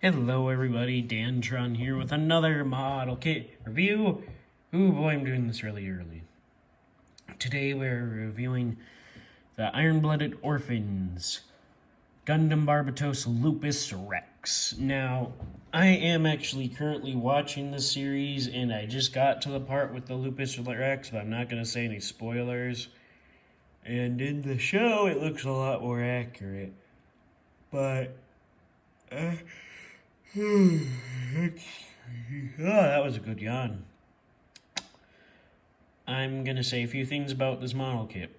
Hello everybody, Dantron here with another model kit review. Ooh boy, I'm doing this really early. Today we're reviewing the Iron-Blooded Orphans, Gundam Barbatos Lupus Rex. Now, I am actually currently watching the series and I just got to the part with the Lupus Rex, but I'm not going to say any spoilers. And in the show, it looks a lot more accurate. But, oh, that was a good yawn. I'm going to say a few things about this model kit.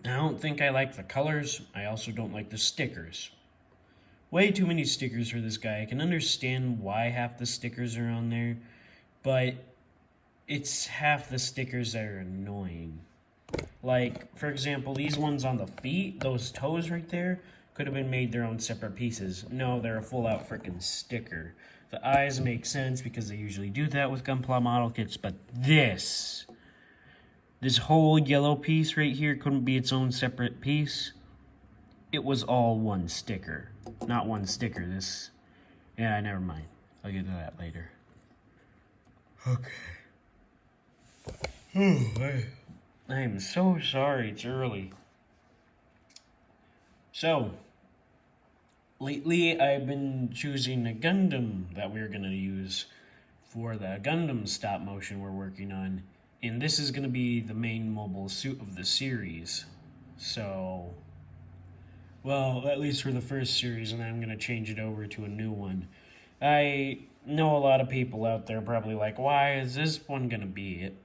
I don't think I like the colors. I also don't like the stickers. Way too many stickers for this guy. I can understand why half the stickers are on there, but it's half the stickers that are annoying. Like, for example, these ones on the feet, those toes right there, could have been made their own separate pieces. No, they're a full-out freaking sticker. The eyes make sense because they usually do that with Gunpla model kits, but this whole yellow piece right here couldn't be its own separate piece. It was all one sticker. Not one sticker, yeah, never mind. I'll get to that later. Okay. Oh, I am so sorry, it's early. So, lately I've been choosing a Gundam that we're going to use for the Gundam stop motion we're working on. And this is going to be the main mobile suit of the series. So, well, at least for the first series, and then I'm going to change it over to a new one. I know a lot of people out there probably like, why is this one going to be it?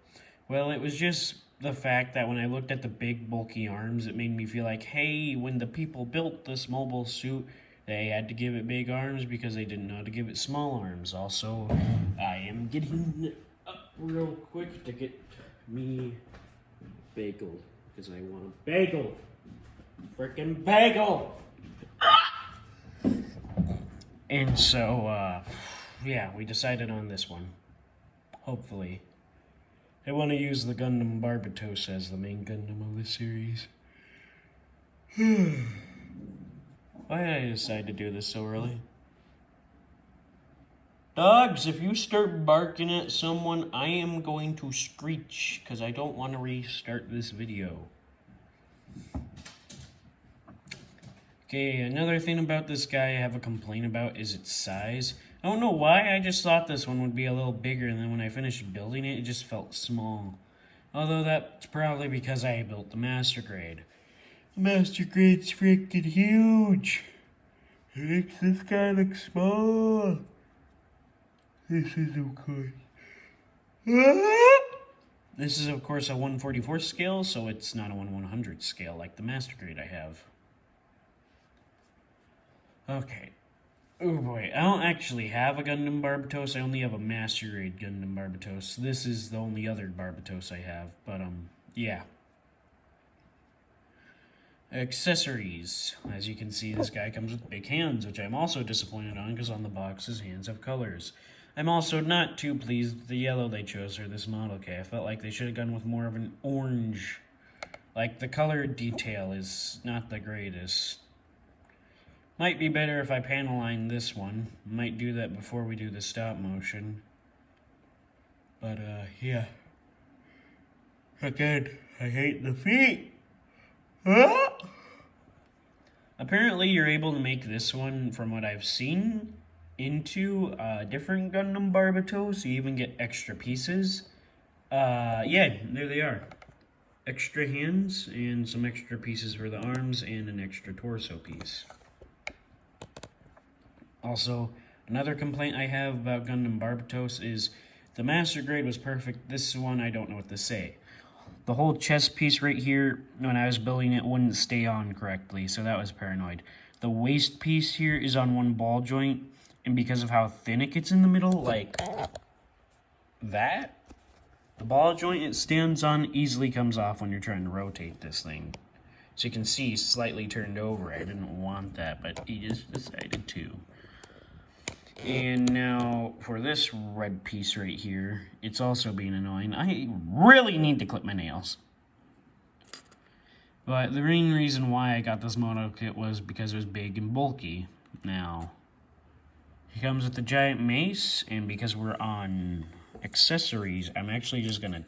Well, it was just the fact that when I looked at the big bulky arms, it made me feel like, hey, when the people built this mobile suit, they had to give it big arms because they didn't know how to give it small arms. Also, I am getting up real quick to get me bagel, because I want a bagel. Frickin' bagel! And so, yeah, we decided on this one. Hopefully. I want to use the Gundam Barbatos as the main Gundam of the series. Why did I decide to do this so early? Dogs, if you start barking at someone, I am going to screech, because I don't want to restart this video. Okay, another thing about this guy I have a complaint about is its size. I don't know why, I just thought this one would be a little bigger, and then when I finished building it, it just felt small. Although that's probably because I built the Master Grade. The Master Grade's freaking huge! It makes this guy look small. This is of course a 1/44 scale, so it's not a 1/100 scale like the Master Grade I have. Okay. Oh boy, I don't actually have a Gundam Barbatos. I only have a Master Grade Gundam Barbatos. This is the only other Barbatos I have, but yeah. Accessories. As you can see, this guy comes with big hands, which I'm also disappointed on because on the box his hands have colors. I'm also not too pleased with the yellow they chose for this model kit. I felt like they should have gone with more of an orange. Like, the color detail is not the greatest. Might be better if I panel line this one. Might do that before we do the stop motion. But, yeah. Again, I hate the feet. Apparently, you're able to make this one, from what I've seen, into a different Gundam Barbatos. You even get extra pieces. Yeah, there they are. Extra hands and some extra pieces for the arms and an extra torso piece. Also, another complaint I have about Gundam Barbatos is the Master Grade was perfect. This one, I don't know what to say. The whole chest piece right here, when I was building it, wouldn't stay on correctly, so that was paranoid. The waist piece here is on one ball joint, and because of how thin it gets in the middle, like that, the ball joint it stands on easily comes off when you're trying to rotate this thing. So you can see slightly turned over. I didn't want that, but he just decided to. And now, for this red piece right here, it's also being annoying. I really need to clip my nails. But the main reason why I got this model kit was because it was big and bulky. Now, He comes with the giant mace, and because we're on accessories, I'm actually just gonna...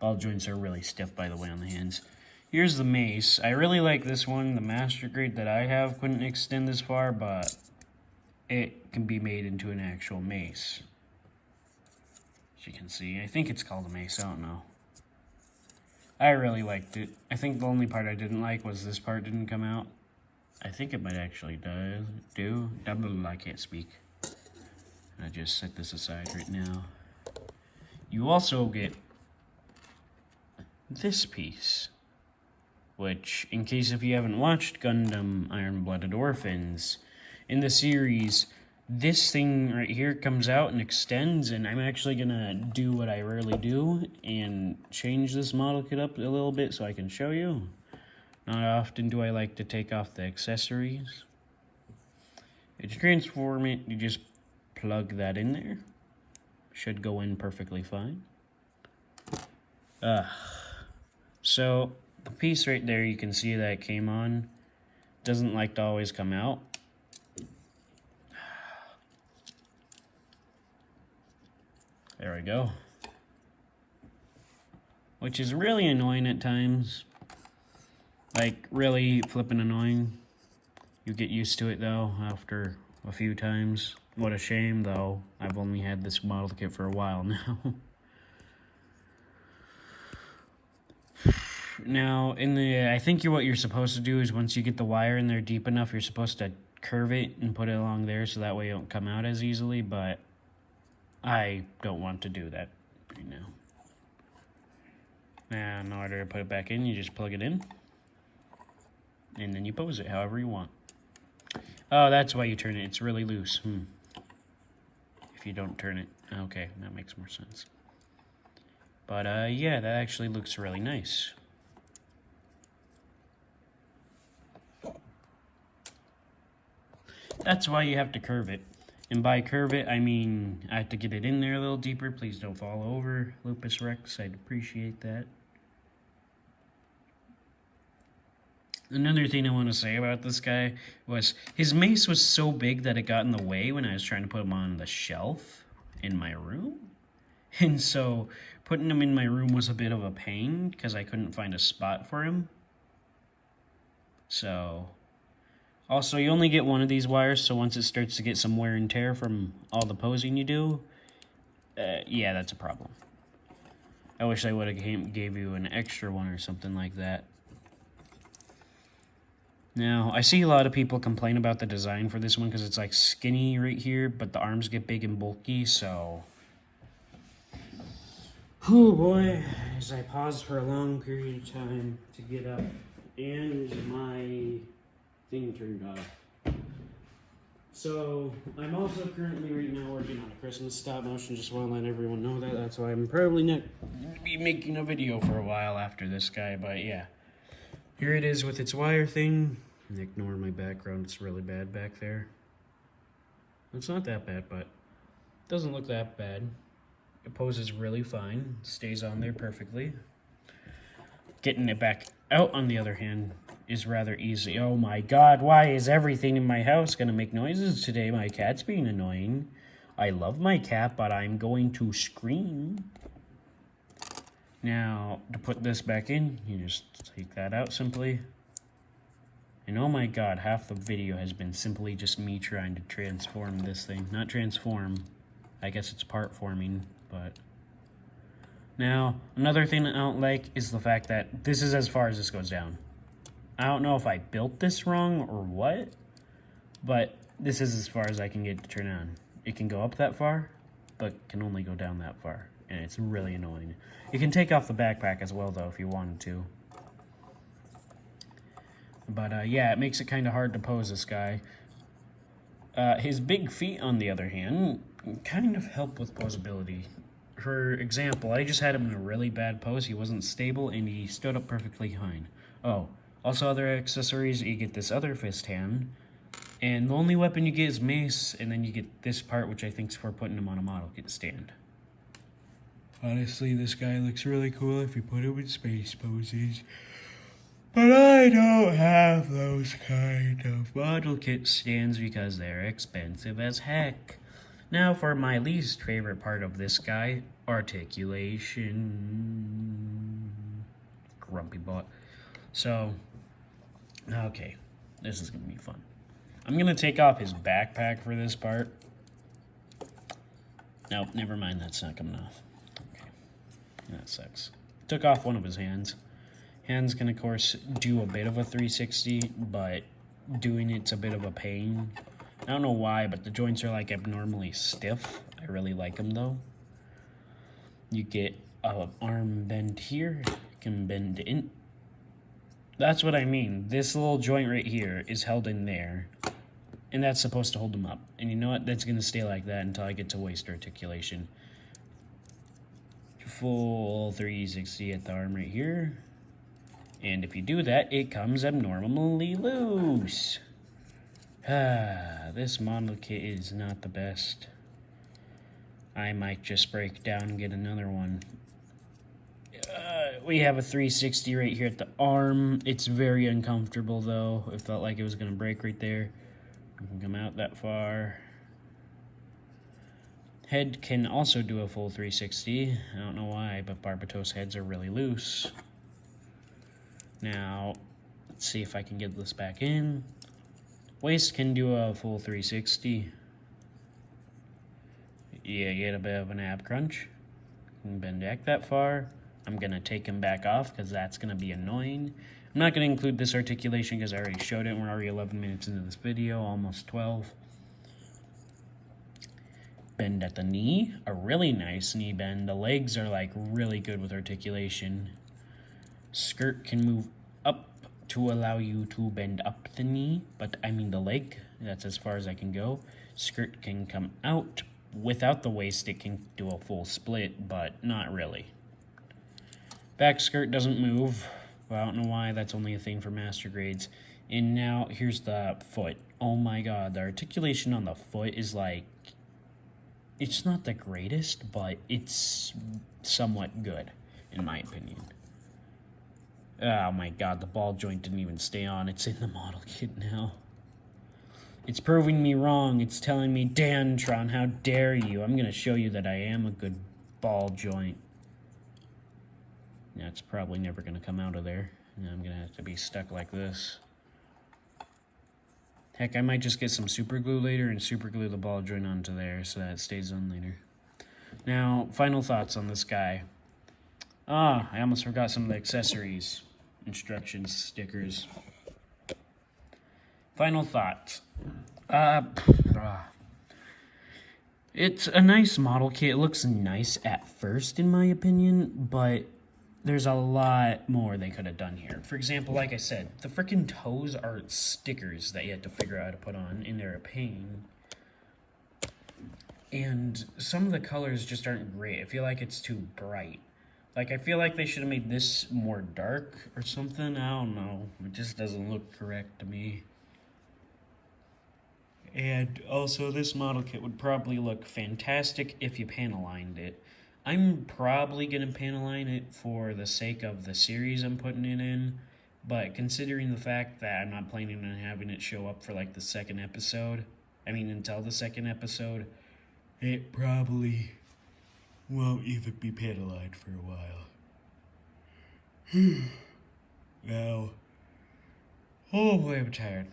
ball joints are really stiff, by the way, on the hands. Here's the mace. I really like this one. The master grade that I have couldn't extend this far, but it can be made into an actual mace. As you can see, I think it's called a mace, I don't know. I really liked it. I think the only part I didn't like was this part didn't come out. I think it might actually do. I can't speak. I just set this aside right now. You also get this piece, which, in case if you haven't watched Gundam Iron-Blooded Orphans, in the series, this thing right here comes out and extends, and I'm actually gonna do what I rarely do and change this model kit up a little bit so I can show you. Not often do I like to take off the accessories. To transform it, you just plug that in there. Should go in perfectly fine. So the piece right there, you can see that it came on. Doesn't like to always come out. There we go. Which is really annoying at times. Like, really flipping annoying. You get used to it, though, after a few times. What a shame, though. I've only had this model kit for a while now. Now, I think what you're supposed to do is once you get the wire in there deep enough, you're supposed to curve it and put it along there so that way it don't come out as easily, but I don't want to do that right now. Now, in order to put it back in, you just plug it in. And then you pose it however you want. Oh, that's why you turn it. It's really loose. If you don't turn it. Okay, that makes more sense. But, yeah, that actually looks really nice. That's why you have to curve it. And by curve it, I mean I have to get it in there a little deeper. Please don't fall over, Lupus Rex. I'd appreciate that. Another thing I want to say about this guy was his mace was so big that it got in the way when I was trying to put him on the shelf in my room. And so putting him in my room was a bit of a pain because I couldn't find a spot for him. So, also you only get one of these wires, so once it starts to get some wear and tear from all the posing you do, yeah, that's a problem. I wish I would have gave you an extra one or something like that. Now, I see a lot of people complain about the design for this one because it's like skinny right here, but the arms get big and bulky, so... Oh boy, as I pause for a long period of time to get up and my thing turned off. So, I'm also currently right now working on a Christmas stop motion, just want to let everyone know that. That's why I'm probably not going to be making a video for a while after this guy, but yeah. Here it is with its wire thing. Ignore my background, it's really bad back there. It's not that bad, but it doesn't look that bad. It poses really fine, stays on there perfectly. Getting it back out, on the other hand, is rather easy. Oh my god, why is everything in my house gonna make noises today? My cat's being annoying. I love my cat, but I'm going to scream. Now, to put this back in, you just take that out simply. And oh my god, half the video has been simply just me trying to transform this thing. Not transform, I guess it's part forming, but... Now, another thing I don't like is the fact that this is as far as this goes down. I don't know if I built this wrong or what, but this is as far as I can get to turn on. It can go up that far, but can only go down that far, and it's really annoying. You can take off the backpack as well, though, if you wanted to. But, yeah, it makes it kind of hard to pose this guy. His big feet, on the other hand, kind of help with posability. For example, I just had him in a really bad pose. He wasn't stable, and he stood up perfectly fine. Oh, also other accessories, you get this other fist hand. And the only weapon you get is mace, and then you get this part, which I think is for putting him on a model kit stand. Honestly, this guy looks really cool if you put him in space poses. But I don't have those kind of model kit stands because they're expensive as heck. Now for my least favorite part of this guy, articulation. Grumpy bot. So, okay, this is gonna be fun. I'm gonna take off his backpack for this part. Nope, never mind, that's not coming off. Okay, that sucks. Took off one of his hands. Hands can, of course, do a bit of a 360, but doing it's a bit of a pain. I don't know why, but the joints are like abnormally stiff. I really like them though. You get an arm bend here, you can bend in. That's what I mean. This little joint right here is held in there, and that's supposed to hold them up. And you know what? That's gonna stay like that until I get to waist articulation. Full 360 at the arm right here. And if you do that, it comes abnormally loose. This model kit is not the best. I might just break down and get another one. We have a 360 right here at the arm. It's very uncomfortable though. It felt like it was gonna break right there. I can come out that far. Head can also do a full 360. I don't know why, but Barbatos heads are really loose. Now, let's see if I can get this back in. Waist can do a full 360. Yeah, get a bit of an ab crunch. Can bend back that far. I'm gonna take him back off because that's gonna be annoying. I'm not gonna include this articulation because I already showed it. We're already 11 minutes into this video, almost 12. Bend at the knee, a really nice knee bend. The legs are like really good with articulation. Skirt can move up to allow you to bend up the knee, but I mean the leg, that's as far as I can go. Skirt can come out. Without the waist, it can do a full split, but not really. Back skirt doesn't move. Well, I don't know why, that's only a thing for master grades. And now, here's the foot. Oh my god, the articulation on the foot is like, it's not the greatest, but it's somewhat good, in my opinion. Oh my god, the ball joint didn't even stay on. It's in the model kit now. It's proving me wrong. It's telling me, Dantron, how dare you? I'm going to show you that I am a good ball joint. That's probably never going to come out of there. And I'm going to have to be stuck like this. Heck, I might just get some super glue later and super glue the ball joint onto there so that it stays on later. Now, final thoughts on this guy. I almost forgot some of the accessories. Instructions, stickers. Final thoughts. It's a nice model kit. It looks nice at first, in my opinion, but there's a lot more they could have done here. For example, like I said, the freaking toes are stickers that you had to figure out how to put on, and they're a pain. And some of the colors just aren't great. I feel like it's too bright. Like, I feel like they should have made this more dark or something. I don't know. It just doesn't look correct to me. And also, this model kit would probably look fantastic if you panel-lined it. I'm probably going to panel-line it for the sake of the series I'm putting it in. But considering the fact that I'm not planning on having it show up for, like, the second episode, until the second episode, it probably won't even be panel-lined for a while. Now, oh boy, I'm tired.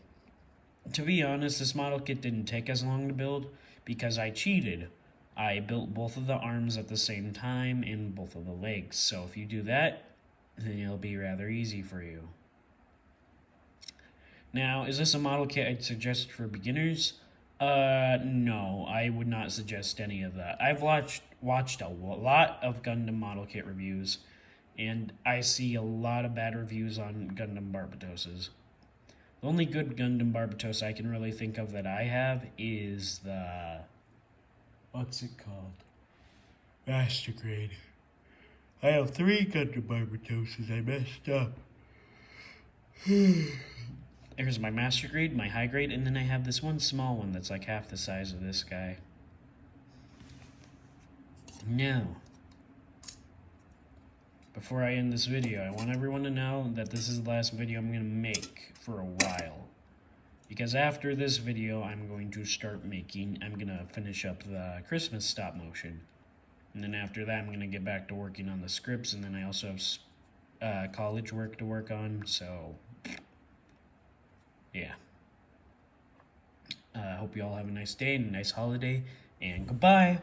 To be honest, this model kit didn't take as long to build because I cheated. I built both of the arms at the same time and both of the legs. So if you do that, then it'll be rather easy for you. Now, is this a model kit I'd suggest for beginners? No, I would not suggest any of that. I've watched a lot of Gundam model kit reviews, and I see a lot of bad reviews on Gundam Barbatoses. The only good Gundam Barbatos I can really think of that I have is the... what's it called? Master Grade. I have 3 Gundam Barbatoses. I messed up. There's my Master Grade, my High Grade, and then I have this one small one that's like half the size of this guy. Now, before I end this video, I want everyone to know that this is the last video I'm going to make for a while. Because after this video, I'm going to finish up the Christmas stop motion. And then after that, I'm going to get back to working on the scripts, and then I also have college work to work on, so yeah. I hope you all have a nice day and a nice holiday, and goodbye!